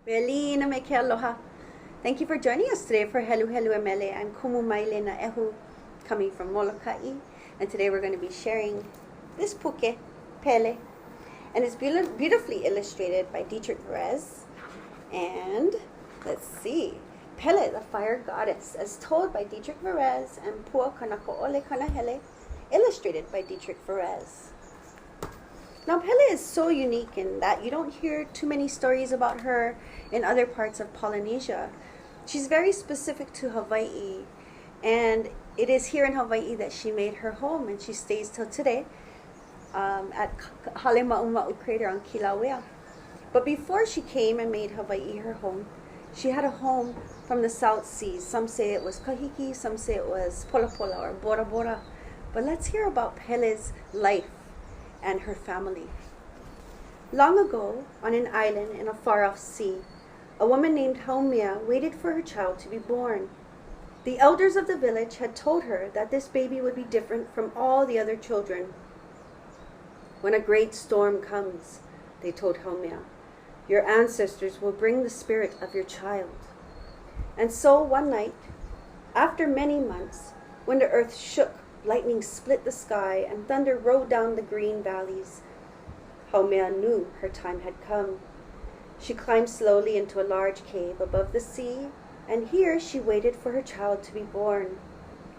Beli na me ke aloha. Thank you for joining us today for Heluhelu and Mele. I'm Kumu Maile na ehu, coming from Molokai, and today we're going to be sharing this puke, Pele, and it's beautifully illustrated by Dietrich Varez. And let's see, Pele, the fire goddess, as told by Dietrich Varez, and Pua Kanaka, illustrated by Dietrich Varez. Now, Pele is so unique in that you don't hear too many stories about her in other parts of Polynesia. She's very specific to Hawaii, and it is here in Hawaii that she made her home, and she stays till today at Halema'uma'u crater on Kilauea. But before she came and made Hawaii her home, she had a home from the South Seas. Some say it was Kahiki, some say it was Pola Pola or Bora Bora. But let's hear about Pele's life and her family. Long ago, on an island in a far-off sea, a woman named Haumea waited for her child to be born. The elders of the village had told her that this baby would be different from all the other children. When a great storm comes, they told Haumea, your ancestors will bring the spirit of your child. And so one night, after many months, when the earth shook, lightning split the sky, and thunder rode down the green valleys, Haumea knew her time had come. She climbed slowly into a large cave above the sea, and here she waited for her child to be born.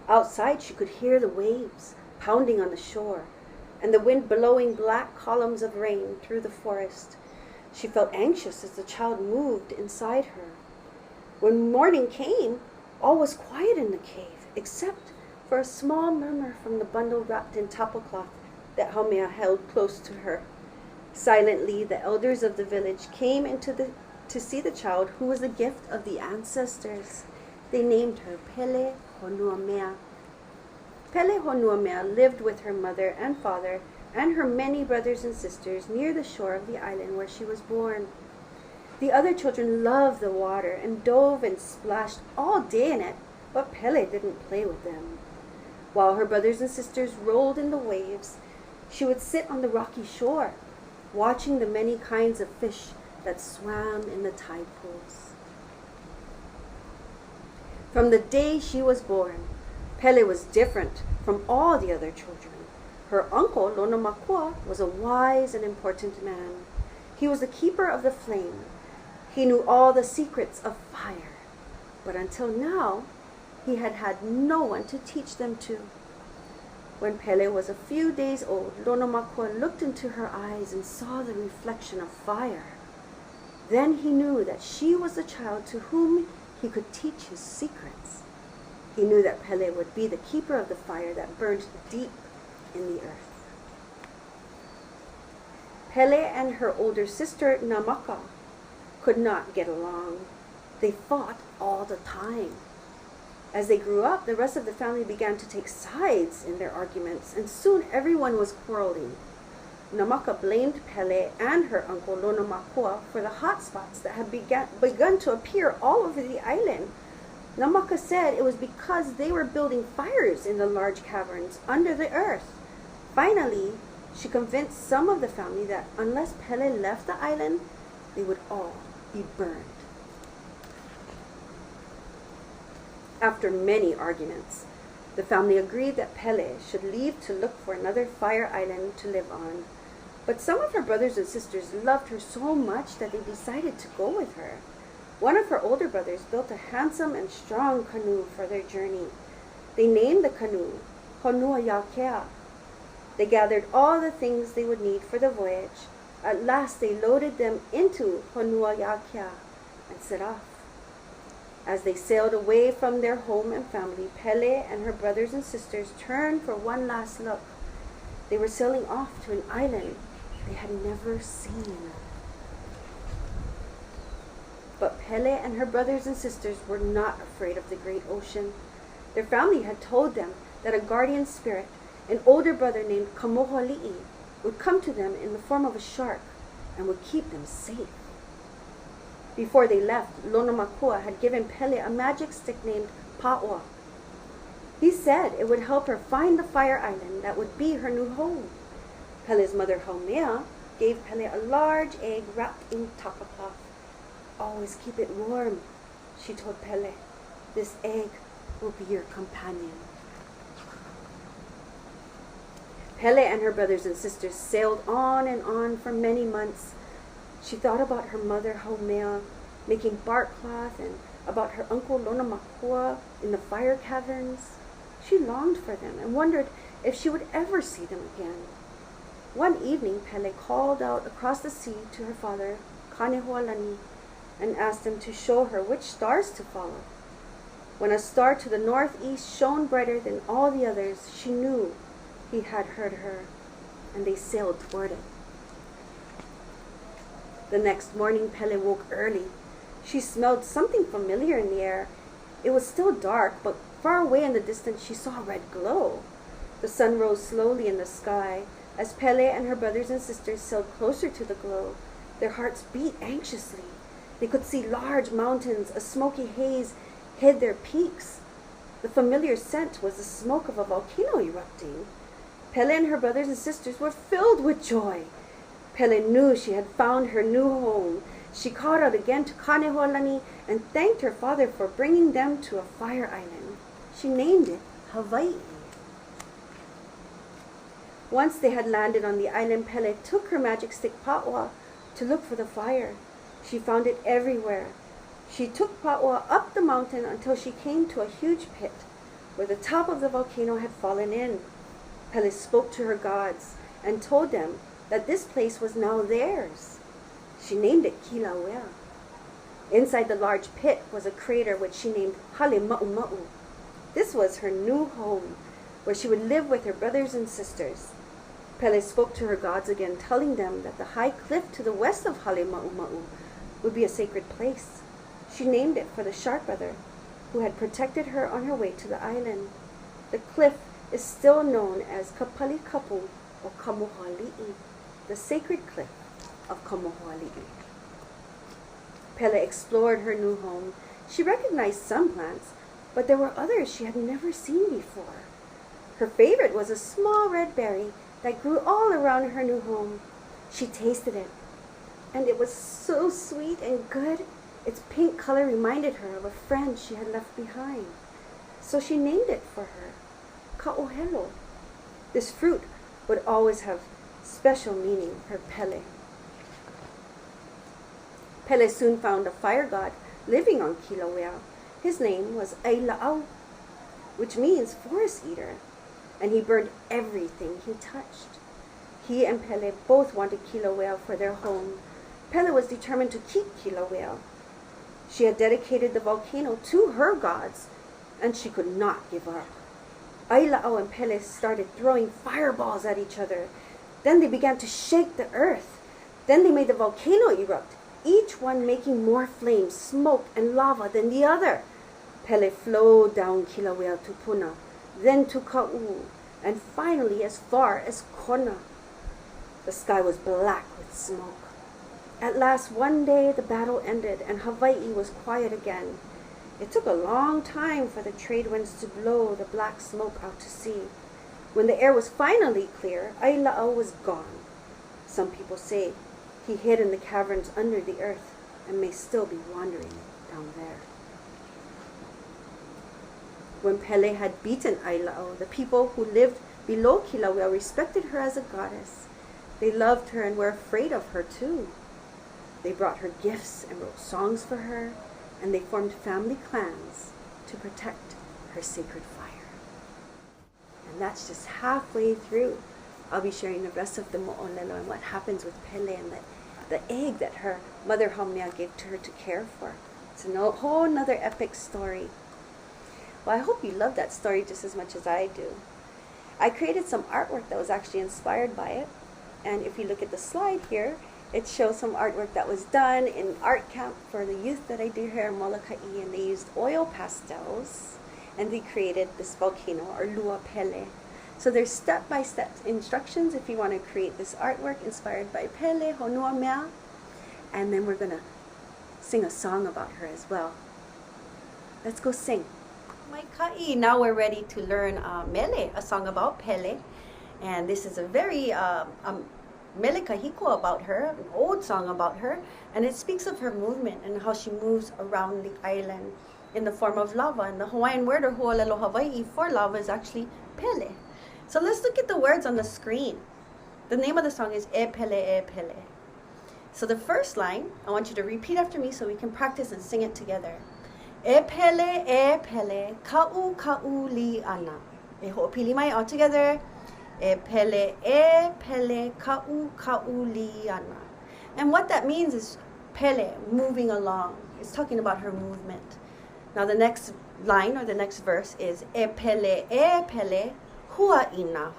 Outside she could hear the waves pounding on the shore, and the wind blowing black columns of rain through the forest. She felt anxious as the child moved inside her. When morning came, all was quiet in the cave, except for a small murmur from the bundle wrapped in tapa cloth that Haumea held close to her. Silently, the elders of the village came to see the child, who was a gift of the ancestors. They named her Pele Honuamea. Pele Honuamea lived with her mother and father and her many brothers and sisters near the shore of the island where she was born. The other children loved the water and dove and splashed all day in it, but Pele didn't play with them. While her brothers and sisters rolled in the waves, she would sit on the rocky shore, watching the many kinds of fish that swam in the tide pools. From the day she was born, Pele was different from all the other children. Her uncle, Lonomakua, was a wise and important man. He was the keeper of the flame. He knew all the secrets of fire, but until now, he had had no one to teach them to. When Pele was a few days old, Lonomakua looked into her eyes and saw the reflection of fire. Then he knew that she was the child to whom he could teach his secrets. He knew that Pele would be the keeper of the fire that burned deep in the earth. Pele and her older sister, Namaka, could not get along. They fought all the time. As they grew up, the rest of the family began to take sides in their arguments, and soon everyone was quarreling. Namaka blamed Pele and her uncle Lonomakua for the hot spots that had begun to appear all over the island. Namaka said it was because they were building fires in the large caverns under the earth. Finally, she convinced some of the family that unless Pele left the island, they would all be burned. After many arguments, the family agreed that Pele should leave to look for another fire island to live on. But some of her brothers and sisters loved her so much that they decided to go with her. One of her older brothers built a handsome and strong canoe for their journey. They named the canoe Honua Yakea. They gathered all the things they would need for the voyage. At last they loaded them into Honua Yakea and set off. As they sailed away from their home and family, Pele and her brothers and sisters turned for one last look. They were sailing off to an island they had never seen. But Pele and her brothers and sisters were not afraid of the great ocean. Their family had told them that a guardian spirit, an older brother named Kamohali'i, would come to them in the form of a shark and would keep them safe. Before they left, Lonomakua had given Pele a magic stick named Pa'oa. He said it would help her find the fire island that would be her new home. Pele's mother, Haumea, gave Pele a large egg wrapped in tapa cloth. always keep it warm, she told Pele. This egg will be your companion. Pele and her brothers and sisters sailed on and on for many months. She thought about her mother, Haumea, making bark cloth, and about her uncle Lonamakua in the fire caverns. She longed for them and wondered if she would ever see them again. One evening, Pele called out across the sea to her father, Kanahele, and asked him to show her which stars to follow. When a star to the northeast shone brighter than all the others, she knew he had heard her, and they sailed toward it. The next morning, Pele woke early. She smelled something familiar in the air. It was still dark, but far away in the distance she saw a red glow. The sun rose slowly in the sky. As Pele and her brothers and sisters sailed closer to the glow, their hearts beat anxiously. They could see large mountains. A smoky haze hid their peaks. The familiar scent was the smoke of a volcano erupting. Pele and her brothers and sisters were filled with joy. Pele knew she had found her new home. She called out again to Kanahele and thanked her father for bringing them to a fire island. She named it Hawaii. Once they had landed on the island, Pele took her magic stick Pa'ua to look for the fire. She found it everywhere. She took Pa'ua up the mountain until she came to a huge pit where the top of the volcano had fallen in. Pele spoke to her gods and told them that this place was now theirs. She named it Kilauea. Inside the large pit was a crater which she named Hale Ma'u. This was her new home, where she would live with her brothers and sisters. Pele spoke to her gods again, telling them that the high cliff to the west of Hale Ma'u would be a sacred place. She named it for the shark brother who had protected her on her way to the island. The cliff is still known as Kapali Kapu or Kamuhali'i, the sacred cliff of Kamuhali'i. Pele explored her new home. She recognized some plants, but there were others she had never seen before. Her favorite was a small red berry that grew all around her new home. She tasted it, and it was so sweet and good. Its pink color reminded her of a friend she had left behind. So she named it for her, Ka'ohelo. This fruit would always have special meaning for Pele. Pele soon found a fire god living on Kilauea. His name was Aila'au, which means forest eater, and he burned everything he touched. He and Pele both wanted Kilauea for their home. Pele was determined to keep Kilauea. She had dedicated the volcano to her gods, and she could not give up. Aila'au and Pele started throwing fireballs at each other. Then they began to shake the earth. Then they made the volcano erupt, each one making more flames, smoke, and lava than the other. Pele flowed down Kilauea to Puna, then to Ka'u, and finally as far as Kona. The sky was black with smoke. At last, one day, the battle ended, and Hawaii was quiet again. It took a long time for the trade winds to blow the black smoke out to sea. When the air was finally clear, Aila'au was gone. Some people say he hid in the caverns under the earth and may still be wandering down there. When Pele had beaten Aila'au, the people who lived below Kilauea respected her as a goddess. They loved her and were afraid of her too. They brought her gifts and wrote songs for her, and they formed family clans to protect her sacred fire. And that's just halfway through. I'll be sharing the rest of the mo'olelo and what happens with Pele and the egg that her mother Haumea gave to her to care for. It's a whole nother epic story. Well, I hope you love that story just as much as I do. I created some artwork that was actually inspired by it. And if you look at the slide here, it shows some artwork that was done in art camp for the youth that I do here in Molokai, and they used oil pastels, and they created this volcano, or Lua Pele. So there's step-by-step instructions if you want to create this artwork inspired by Pele, Honua Mea, and then we're going to sing a song about her as well. Let's go sing. Maikai, now we're ready to learn Mele, a song about Pele, and this is a very Mele Kahiko about her, an old song about her, and it speaks of her movement and how she moves around the island in the form of lava. And the Hawaiian word or Huolelo Hawaii for lava is actually Pele. So let's look at the words on the screen. The name of the song is E Pele, E Pele. So the first line, I want you to repeat after me so we can practice and sing it together. E Pele, ka'u li ana. E ho'opili mai all together. E Pele, ka'u li ana. And what that means is Pele, moving along. It's talking about her movement. Now the next line or the next verse is E Pele, hua'ina.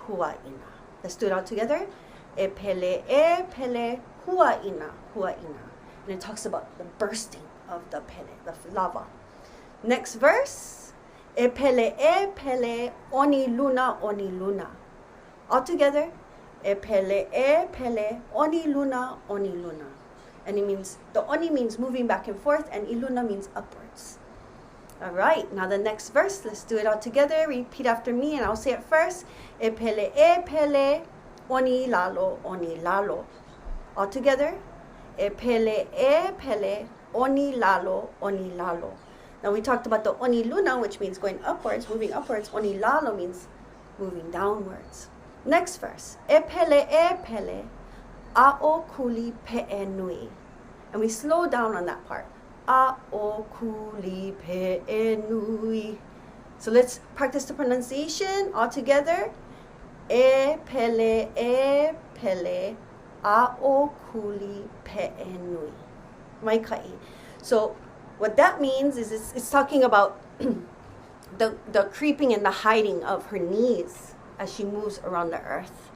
Let's do it all together. E Pele, hua'ina. And it talks about the bursting of the Pele, the lava. Next verse. E Pele, oni luna. All together. E Pele, oni luna. And it means, the oni means moving back and forth, and iluna means upwards. All right, now the next verse, let's do it all together. Repeat after me, and I'll say it first. E Pele, oni lalo. All together. E Pele, oni lalo. Now we talked about the oni luna, which means going upwards, moving upwards. Oni lalo means moving downwards. Next verse. E Pele, a'o kuli pe'e nui. And we slow down on that part. A'o kuli pe'e nui. So let's practice the pronunciation all together. E Pele, a'o kuli pe'e nui. Maikai. So what that means is it's talking about the creeping and the hiding of her knees as she moves around the earth.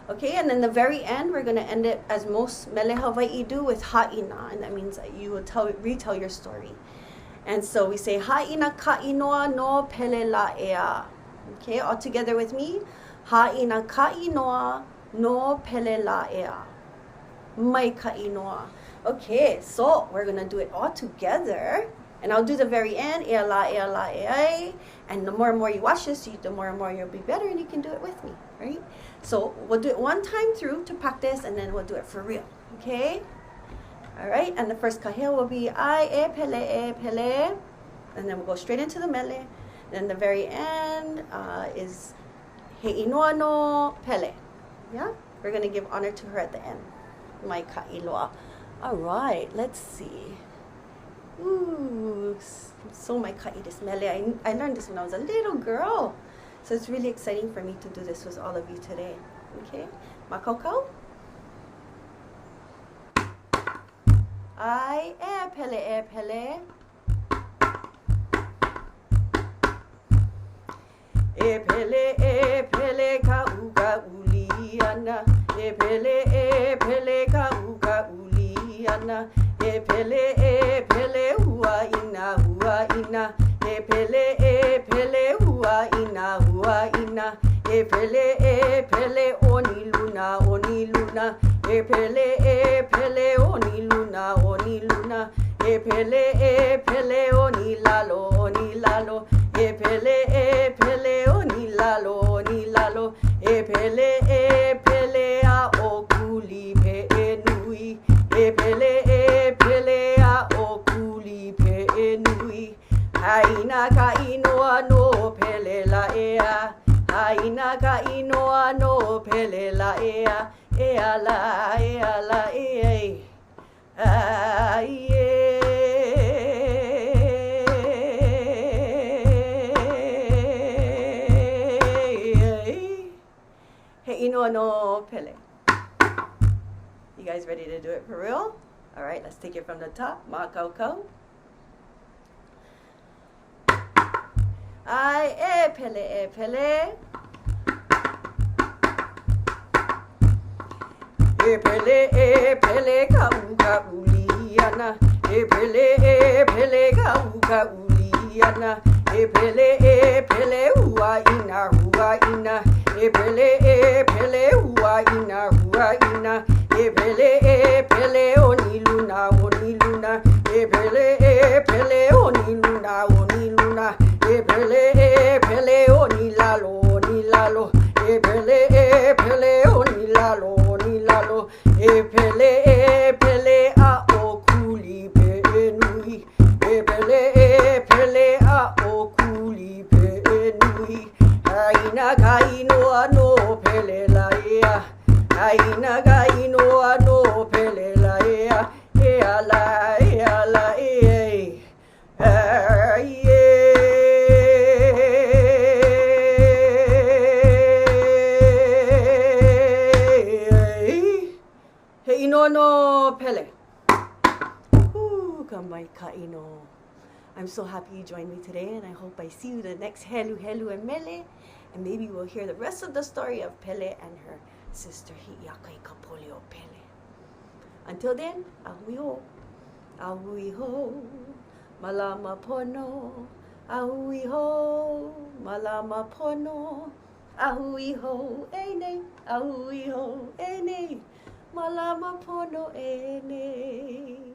Okay, and then the very end, we're going to end it as most Mele Hawaii do with ha'ina, and that means that you will retell your story. And so we say ha'ina ka'inoa no pele la ea. Okay, all together with me. Ha'ina ka'inoa no pele la ea. Mai ka'inoa. Okay, so we're going to do it all together. And I'll do the very end, ea la, ea. And the more and more you watch this, the more and more you'll be better, and you can do it with me, right? So we'll do it one time through to practice, and then we'll do it for real, okay? All right, and the first kahea will be e pele. And then we'll go straight into the mele. Then the very end is he inoa no pele. Yeah? We're going to give honor to her at the end. Mai ka'iloa. All right, let's see. Ooh, so my ka'idis mele. I learned this when I was a little girl. So it's really exciting for me to do this with all of you today. Okay? Makoko? E pele. E pele ka'u liana. E pele ka'u liana. E pele hua'ina. E pele hua'ina. E pele oni luna. E pele oni luna. E pele oni lalo. E pele oni lalo. E pele a okuli pe nui. E pele a okuli pe nui. Haina ka inoa no pele la ea. Haina ka inoa no pele la ea. Ea la ea. He inoa no pele. You guys ready to do it for real? All right, let's take it from the top. Makoko. E pele. E pele ka'u liana. E pele ka'u liana. E pele hua'ina. E pele hua'ina. E pele oni luna. E pele oni luna. E pele oni lalo. E pele oni lalo. Pele, Pele, a o kuli pe nui. Pele, a o kuli pe nui. Aina kainoa no Pele laia. Aina kainoa no Pele laia. E ala, e. He ino no Pele. Kamai ka ino. I'm so happy you joined me today, and I hope I see you the next Heluhelu and Mele, and maybe we'll hear the rest of the story of Pele and her sister Hi'iakai Kapolio Pele. Until then, ahui ho. Ahui ho. Malama pono. Ahui ho. Malama pono. Ahui ho. Ene. Ahui ho. Ene. Malama pono ene.